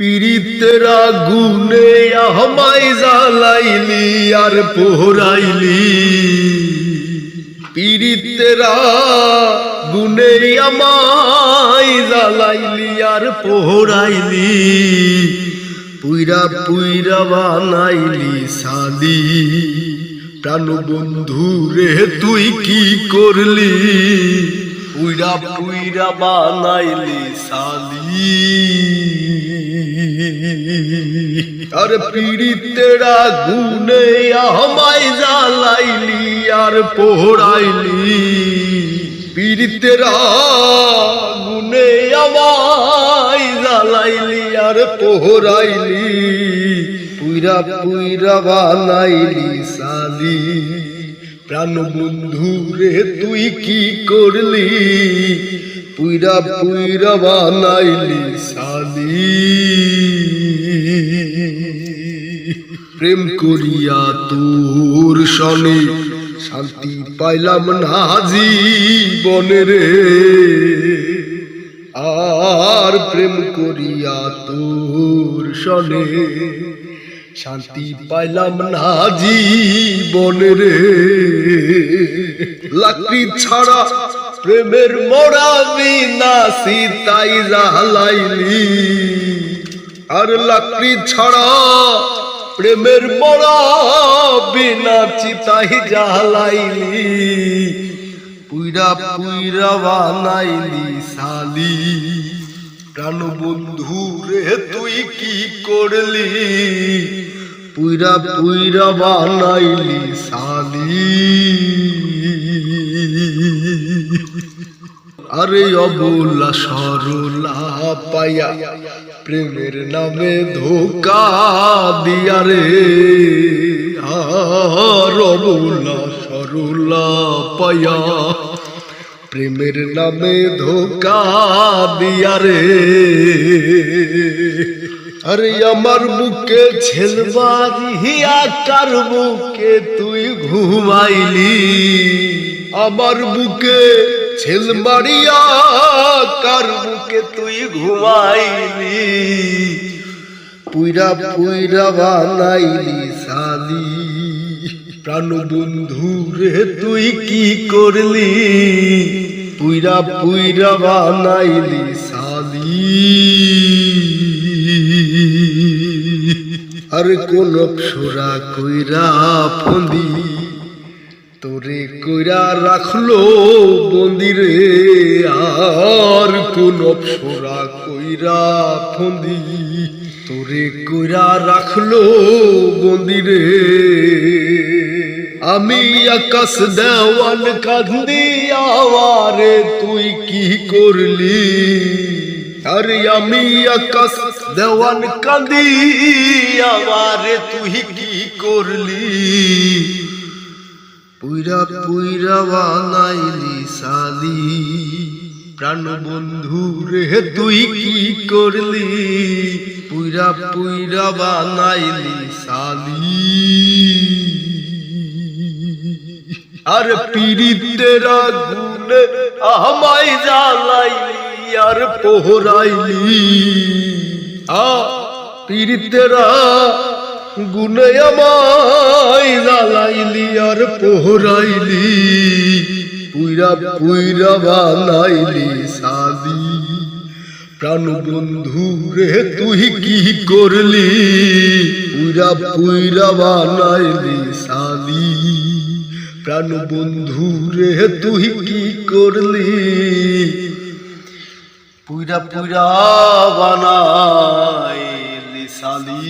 পীড়িতের আগুনে আমায় জ্বালাইলি আর পোড়াইলি, পীড়িতের আগুনে আমায় জ্বালাইলি আর পোড়াইলি, পুইরা পুইরা বানাইলি সালি। প্রাণ বন্ধু রে তুই কি করলি, পুইরা পুইরা বানাইলি সালি। আর পীড়িতের আগুনে আমায় জ্বালাইলি আর পোড়াইলি, পীড়িতের আগুনে আমায় জ্বালাইলি আর পোড়াইলি, পুইরা পুইরা বানাইলি সালি। প্রাণ বন্ধু রে তুই কি করলি, পুইরা পুইরা বানাইলি সালি। প্রেম করিয়া তোর সনে শান্তি পাইলাম না জীবনে রে, আর প্রেম করিয়া তোর সনে শান্তি পাইলাম না জীবনে রে। লাকড়ি ছাড়া প্রেমের মোরা বিনা সীতাই জ্বালাইলি, আর লাকড়ি ছাড়া প্রেমের মোরা বিনা চিতাই জ্বালাইলি, পুইরা পুইরা বানাইলি সালি। প্রাণ বন্ধু রে তুই কি করলি, পুইরা পুইরা বানাইলি সালি। আরে অবলা সরলা পায়া প্রেমের নামে ধোকা দিয়া রে, আর অবলা সরলা পায়া প্রেমের নামে ধোকা দিয়া রে। আরে আমার বুকে ছেলবাড়িয়া কার বুকে তুই ঘুমাইলি, আমার বুকে ছেলবাড়িয়া কার বুকে তুই ঘুমাইলি, পুইরা পুইরা বানাইলি সালি। প্রাণ বন্ধু রে তুই কি করলি, পুইরা পুইরা বানাইলি সালি। আরে কোন অপসরা কইরা ফন্দি তোরে কইরা রাখলো বন্দি রে, আর কোন অপসরা কইরা ফন্দি তোরে কইরা রাখলো বন্দি রে। আমি আকাশ দেওয়ান কান্দি আওয়ারে তুই কি করলি, আরে আমি আকাশ দেওয়ান কান্দি আওয়ারে তুই কি করলি, পুইরা পুইরা বানাইলি সালি। প্রাণ বন্ধু রে তুই কি করলি, পুইরা পুইরা বানাইলি সালি। আর পীড়িতের আগুনে আমায় জ্বালাইলি আর পোড়াইলি, পীড়িতের আগুনে আমায় জ্বালাইলি আর পোড়াইলি, পুইরা পুইরা বানাইলি সালি। প্রাণ বন্ধু রে তুই কি করলি, পুইরা পুইরা বানাইলি সালি। প্রাণ বন্ধু রে তুই কি করলি, পুইরা পুইরা বানাইলি সালি।